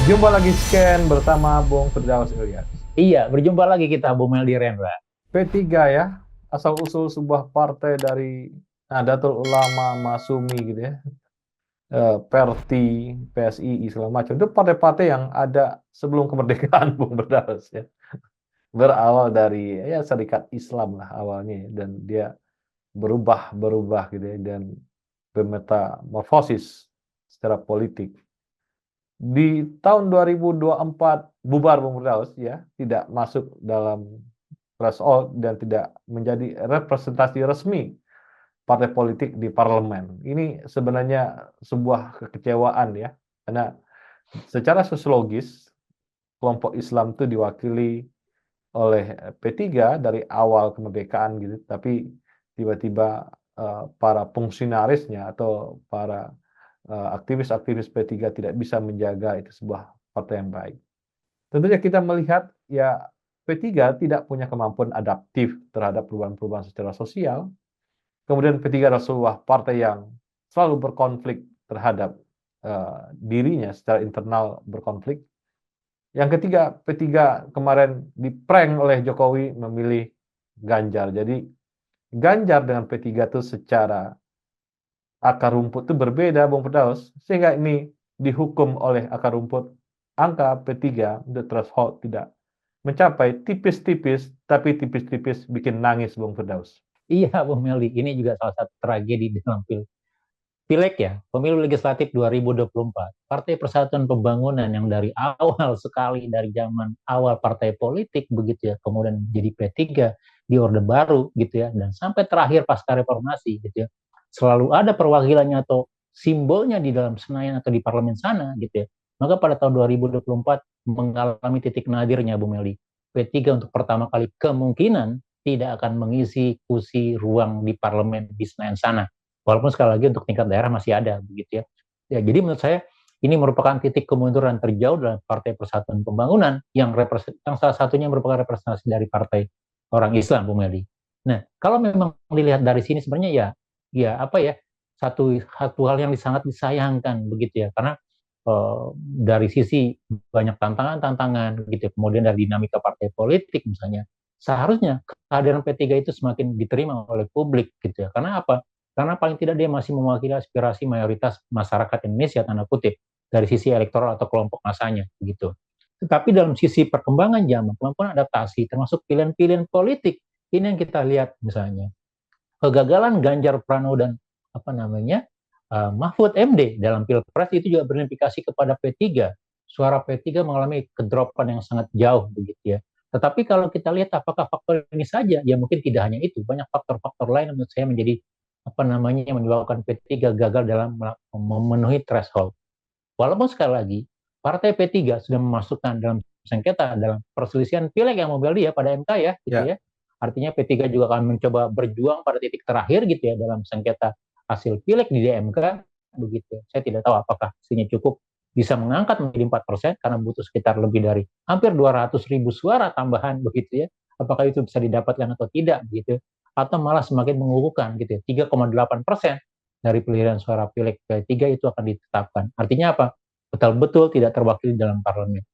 Jumpa lagi Scan bersama Bung Firdaus Ilyas. Iya, berjumpa lagi kita, Bu Meldi Rendra. P3 ya, asal-usul sebuah partai dari Nahdlatul Ulama, Masumi gitu ya, Perti, PSII segala macam. Itu partai-partai yang ada sebelum kemerdekaan Bung Firdaus ya. Berawal dari ya Serikat Islam lah awalnya ya. Dan dia berubah gitu ya dan bermetamorfosis secara politik. Di tahun 2024 bubar Bung Firdaus ya, tidak masuk dalam threshold dan tidak menjadi representasi resmi partai politik di parlemen. Ini sebenarnya sebuah kekecewaan ya, karena secara sosiologis kelompok Islam itu diwakili oleh P3 dari awal kemerdekaan gitu, tapi tiba-tiba para fungsionarisnya atau para aktivis-aktivis P3 tidak bisa menjaga itu sebuah partai yang baik. Tentunya kita melihat ya P3 tidak punya kemampuan adaptif terhadap perubahan-perubahan secara sosial. Kemudian P3 adalah sebuah partai yang selalu berkonflik terhadap dirinya secara internal berkonflik. Yang ketiga, P3 kemarin diprank oleh Jokowi memilih Ganjar. Jadi Ganjar dengan P3 itu secara akar rumput itu berbeda, Bung Firdaus, sehingga ini dihukum oleh akar rumput. Angka P3 the threshold tidak mencapai tipis-tipis, tapi tipis-tipis bikin nangis Bung Firdaus. Iya, Bu Meldi. Ini juga salah satu tragedi di dalam Pileg ya, Pemilu Legislatif 2024. Partai Persatuan Pembangunan yang dari awal sekali, dari zaman awal partai politik begitu ya, kemudian jadi P3 di Orde Baru gitu ya, dan sampai terakhir pasca reformasi gitu ya, selalu ada perwakilannya atau simbolnya di dalam Senayan atau di parlemen sana gitu ya. Maka pada tahun 2024 mengalami titik nadirnya Bu Meldi. P3 untuk pertama kali kemungkinan tidak akan mengisi kursi ruang di parlemen di Senayan sana. Walaupun sekali lagi untuk tingkat daerah masih ada begitu ya. Ya, jadi menurut saya ini merupakan titik kemunduran terjauh dalam Partai Persatuan Pembangunan yang salah satunya merupakan representasi dari Partai Orang Islam, Bu Meli. Nah, kalau memang dilihat dari sini sebenarnya ya apa ya, satu hal yang sangat disayangkan begitu ya, karena dari sisi banyak tantangan-tantangan gitu ya, kemudian dari dinamika partai politik misalnya, seharusnya kehadiran P3 itu semakin diterima oleh publik gitu ya. Karena apa? Karena paling tidak dia masih mewakili aspirasi mayoritas masyarakat Indonesia tanda kutip dari sisi elektoral atau kelompok masanya begitu. Tetapi dalam sisi perkembangan zaman, kemampuan adaptasi termasuk pilihan-pilihan politik, ini yang kita lihat misalnya kegagalan Ganjar Pranowo dan apa namanya Mahfud MD dalam Pilpres itu juga berimplikasi kepada P3. Suara P3 mengalami kedropan yang sangat jauh begitu ya. Tetapi kalau kita lihat apakah faktor ini saja, ya mungkin tidak hanya itu, banyak faktor-faktor lain menurut saya menjadi apa namanya yang menyebabkan P3 gagal dalam memenuhi threshold. Walaupun sekali lagi partai P3 sudah memasukkan dalam sengketa dalam perselisihan pileg yang mobil dia pada MK ya gitu Ya, ya. Artinya P3 juga akan mencoba berjuang pada titik terakhir gitu ya dalam sengketa hasil pileg di MK begitu. Saya tidak tahu apakah hasilnya cukup bisa mengangkat menjadi 4% karena butuh sekitar lebih dari hampir 200.000 suara tambahan begitu ya. Apakah itu bisa didapatkan atau tidak gitu. Atau malah semakin mengukuhkan gitu ya. 3,8% dari pilihan suara pileg P3 itu akan ditetapkan. Artinya apa? Betul-betul tidak terwakili dalam parlemen.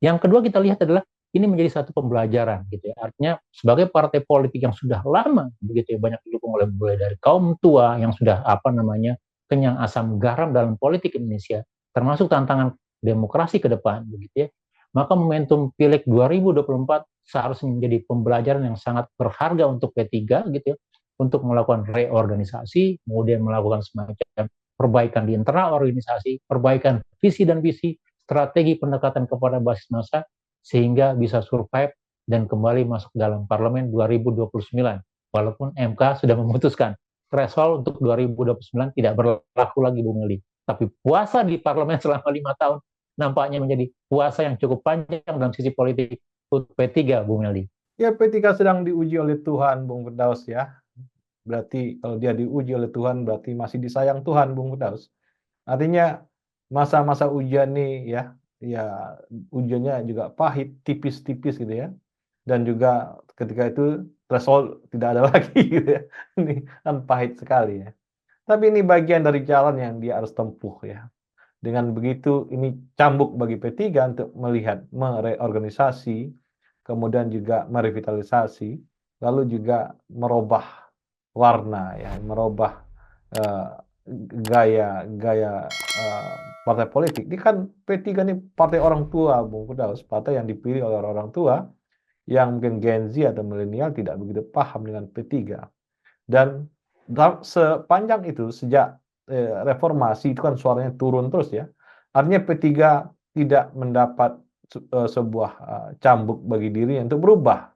Yang kedua kita lihat adalah ini menjadi satu pembelajaran gitu ya. Artinya sebagai partai politik yang sudah lama begitu ya banyak didukung oleh mulai dari kaum tua yang sudah apa namanya kenyang asam garam dalam politik Indonesia, termasuk tantangan demokrasi ke depan begitu ya. Maka momentum Pileg 2024 seharusnya menjadi pembelajaran yang sangat berharga untuk P3 gitu ya, untuk melakukan reorganisasi, kemudian melakukan semacam perbaikan di internal organisasi, perbaikan visi dan visi, strategi pendekatan kepada basis massa, sehingga bisa survive dan kembali masuk dalam parlemen 2029. Walaupun MK sudah memutuskan threshold untuk 2029 tidak berlaku lagi, Bung Eli. Tapi puasa di parlemen selama 5 tahun nampaknya menjadi puasa yang cukup panjang dalam sisi politik untuk P3, Bung Eli. ya P3 sedang diuji oleh Tuhan, Bung Firdaus ya. Berarti kalau dia diuji oleh Tuhan, berarti masih disayang Tuhan, Bung Firdaus. Artinya masa-masa ujian nih ya ujiannya juga pahit, tipis-tipis gitu ya. Dan juga ketika itu threshold tidak ada lagi gitu ya. Ini kan pahit sekali ya. Tapi ini bagian dari jalan yang dia harus tempuh ya. Dengan begitu ini cambuk bagi P3 untuk melihat mereorganisasi, kemudian juga merevitalisasi, lalu juga merubah warna ya, merubah eh, gaya partai politik. Ini kan P3 ini partai orang tua, Bung Firdaus, partai yang dipilih oleh orang tua yang mungkin Gen Z atau milenial tidak begitu paham dengan P3. Dan sepanjang itu sejak reformasi itu kan suaranya turun terus ya. Artinya P3 tidak mendapat sebuah cambuk bagi diri untuk berubah.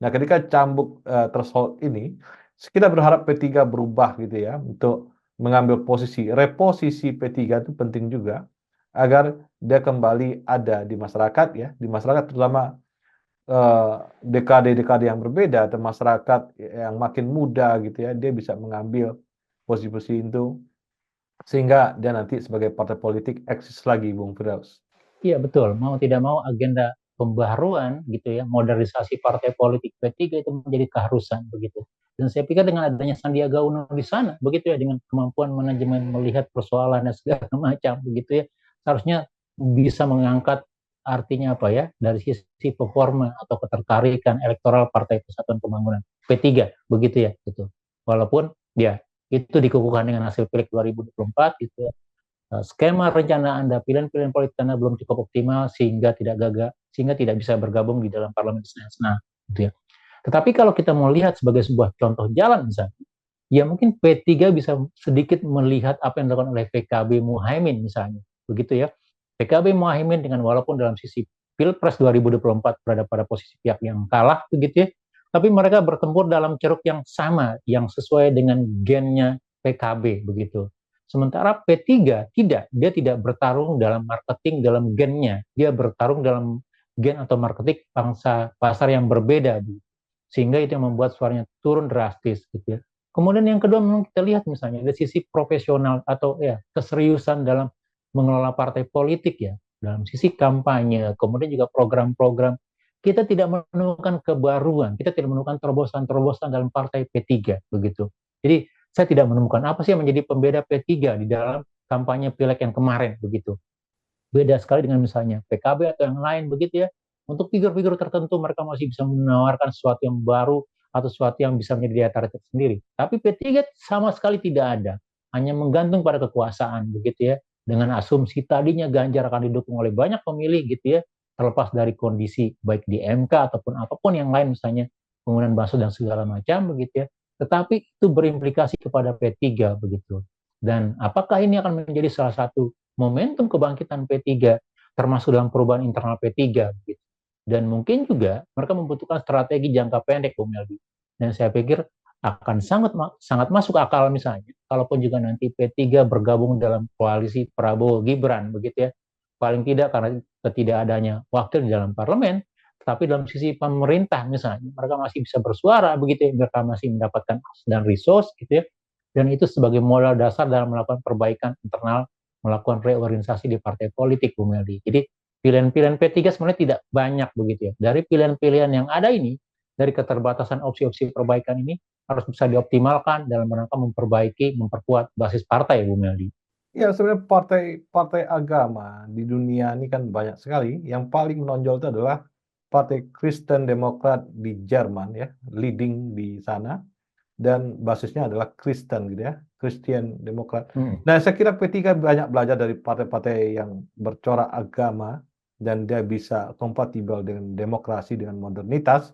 Nah, ketika cambuk threshold ini, kita berharap P3 berubah gitu ya untuk mengambil posisi. Reposisi P3 itu penting juga agar dia kembali ada di masyarakat ya, di masyarakat terutama dekade-dekade yang berbeda atau masyarakat yang makin muda gitu ya, dia bisa mengambil posisi-posisi itu sehingga dia nanti sebagai partai politik eksis lagi, Bung Firdaus. Iya betul, mau tidak mau agenda pembaharuan gitu ya, modernisasi partai politik P3 itu menjadi keharusan begitu. Dan saya pikir dengan adanya Sandiaga Uno di sana, begitu ya, dengan kemampuan manajemen melihat persoalan dan segala macam begitu ya, seharusnya bisa mengangkat artinya apa ya, dari sisi performa atau ketertarikan elektoral Partai Persatuan Pembangunan P3 begitu ya gitu. Walaupun ya itu dikukuhkan dengan hasil Pileg 2024 gitu ya, skema rencana Anda, pilihan-pilihan politik Anda belum cukup optimal sehingga tidak gagal, sehingga tidak bisa bergabung di dalam parlemen nasional, gitu ya. Tetapi kalau kita mau lihat sebagai sebuah contoh jalan misalnya, ya mungkin P3 bisa sedikit melihat apa yang dilakukan oleh PKB Muhaimin misalnya, begitu ya. PKB Muhaimin dengan walaupun dalam sisi Pilpres 2024 berada pada posisi pihak yang kalah, begitu ya, tapi mereka bertempur dalam ceruk yang sama, yang sesuai dengan gennya PKB, begitu. Sementara P3 tidak, dia tidak bertarung dalam marketing dalam gennya, dia bertarung dalam gen atau marketing bangsa pasar yang berbeda, sehingga itu yang membuat suaranya turun drastis, gitu ya. Kemudian yang kedua memang kita lihat misalnya dari sisi profesional atau ya keseriusan dalam mengelola partai politik ya, dalam sisi kampanye, kemudian juga program-program, kita tidak menemukan kebaruan, kita tidak menemukan terobosan-terobosan dalam partai P3 begitu. Jadi saya tidak menemukan apa sih yang menjadi pembeda P3 di dalam kampanye Pileg yang kemarin begitu. Beda sekali dengan misalnya PKB atau yang lain begitu ya. Untuk figur-figur tertentu mereka masih bisa menawarkan sesuatu yang baru atau sesuatu yang bisa menjadi daya tarik sendiri. Tapi P3 sama sekali tidak ada, hanya menggantung pada kekuasaan begitu ya. Dengan asumsi tadinya Ganjar akan didukung oleh banyak pemilih gitu ya, terlepas dari kondisi baik di MK ataupun apapun yang lain misalnya penggunaan bahasa dan segala macam begitu ya. Tetapi itu berimplikasi kepada P3 begitu. Dan apakah ini akan menjadi salah satu momentum kebangkitan P3 termasuk dalam perubahan internal P3 gitu. Dan mungkin juga mereka membutuhkan strategi jangka pendek, Bung Meldi. Dan saya pikir akan sangat masuk akal misalnya kalaupun juga nanti P3 bergabung dalam koalisi Prabowo Gibran begitu ya. Paling tidak karena ketidakadanya wakil di dalam parlemen, tapi dalam sisi pemerintah misalnya mereka masih bisa bersuara begitu ya, mereka masih mendapatkan akses dan resource gitu ya, dan itu sebagai modal dasar dalam melakukan perbaikan internal, melakukan reorganisasi di partai politik, Bu Meldi. Jadi pilihan-pilihan P3 sebenarnya tidak banyak begitu ya. Dari pilihan-pilihan yang ada ini, dari keterbatasan opsi-opsi perbaikan ini harus bisa dioptimalkan dalam rangka memperbaiki, memperkuat basis partai, Bu Meldi. Ya, sebenarnya partai agama di dunia ini kan banyak sekali. Yang paling menonjol itu adalah Partai Kristen Demokrat di Jerman ya, leading di sana dan basisnya adalah Kristen gitu ya, Christian Demokrat. Nah, saya kira P3 banyak belajar dari partai-partai yang bercorak agama dan dia bisa kompatibel dengan demokrasi, dengan modernitas.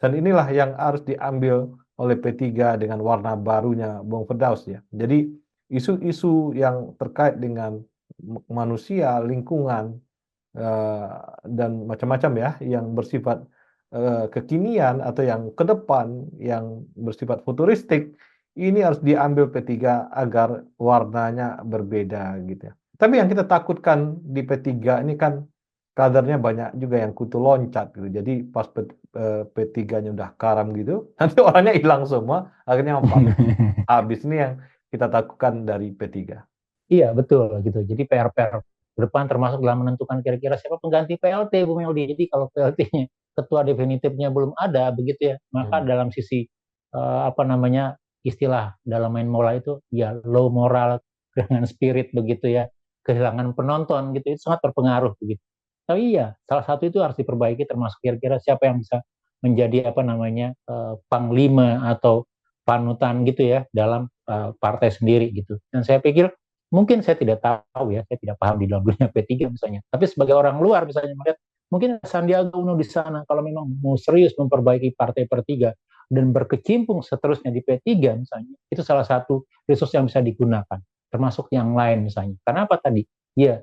Dan inilah yang harus diambil oleh P3 dengan warna barunya Bung Firdaus ya. Jadi isu-isu yang terkait dengan manusia, lingkungan, dan macam-macam ya, yang bersifat kekinian atau yang ke depan, yang bersifat futuristik, ini harus diambil P3 agar warnanya berbeda gitu ya. Tapi yang kita takutkan di P3 ini kan kadernya banyak juga yang kutu loncat gitu. Jadi pas P3-nya udah karam gitu, nanti orangnya hilang semua, akhirnya habis ini yang kita takutkan dari P3. Iya, betul gitu. Jadi PR-PR ke depan termasuk dalam menentukan kira-kira siapa pengganti PLT, Bu Meldi. Jadi kalau PLT-nya ketua definitifnya belum ada begitu ya, maka dalam sisi apa namanya istilah dalam main bola itu ya low moral dengan spirit begitu ya. kehilangan penonton gitu, itu sangat berpengaruh begitu. Tapi iya, salah satu itu harus diperbaiki, termasuk kira-kira siapa yang bisa menjadi apa namanya panglima atau panutan gitu ya dalam partai sendiri gitu. Dan saya pikir mungkin saya tidak tahu ya, saya tidak paham di dalam dunia P3 misalnya. Tapi sebagai orang luar misalnya melihat mungkin Sandiaga Uno di sana kalau memang mau serius memperbaiki partai per-3 dan berkecimpung seterusnya di P3 misalnya, itu salah satu resource yang bisa digunakan, termasuk yang lain misalnya. Karena apa tadi? Ya,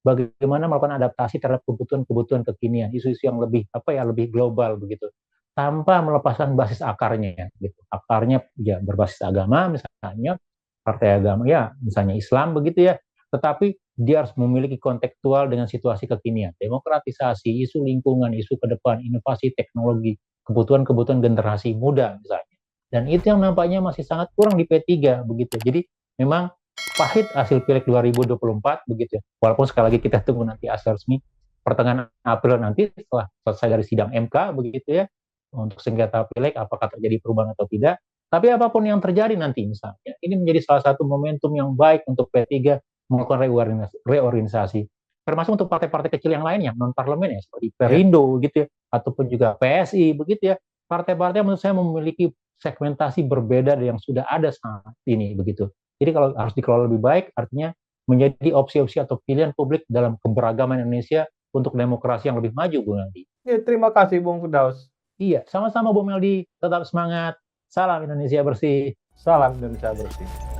bagaimana melakukan adaptasi terhadap kebutuhan-kebutuhan kekinian, isu-isu yang lebih apa ya, lebih global begitu, tanpa melepaskan basis akarnya gitu. Akarnya ya berbasis agama misalnya, partai agama ya misalnya Islam begitu ya, tetapi dia harus memiliki kontekstual dengan situasi kekinian, demokratisasi, isu lingkungan, isu ke depan, inovasi teknologi, kebutuhan-kebutuhan generasi muda misalnya. Dan itu yang nampaknya masih sangat kurang di P3 begitu. Jadi memang pahit hasil Pileg 2024 begitu ya. Walaupun sekali lagi kita tunggu nanti hasil resmi pertengahan April nanti setelah selesai dari sidang MK begitu ya untuk sengketa Pileg apakah terjadi perubahan atau tidak. Tapi apapun yang terjadi nanti misalnya, ini menjadi salah satu momentum yang baik untuk P3 melakukan reorganisasi. Termasuk untuk partai-partai kecil yang lainnya, non-parlemen ya, seperti Perindo gitu ya, ataupun juga PSI begitu ya. Partai-partai menurut saya memiliki segmentasi berbeda dari yang sudah ada saat ini begitu. Jadi kalau harus dikelola lebih baik, artinya menjadi opsi-opsi atau pilihan publik dalam keberagaman Indonesia untuk demokrasi yang lebih maju, Bu Meldi. Ya, terima kasih Bung Firdaus. Iya, sama-sama Bu Meldi. Tetap semangat. Salam Indonesia bersih. Salam Indonesia bersih.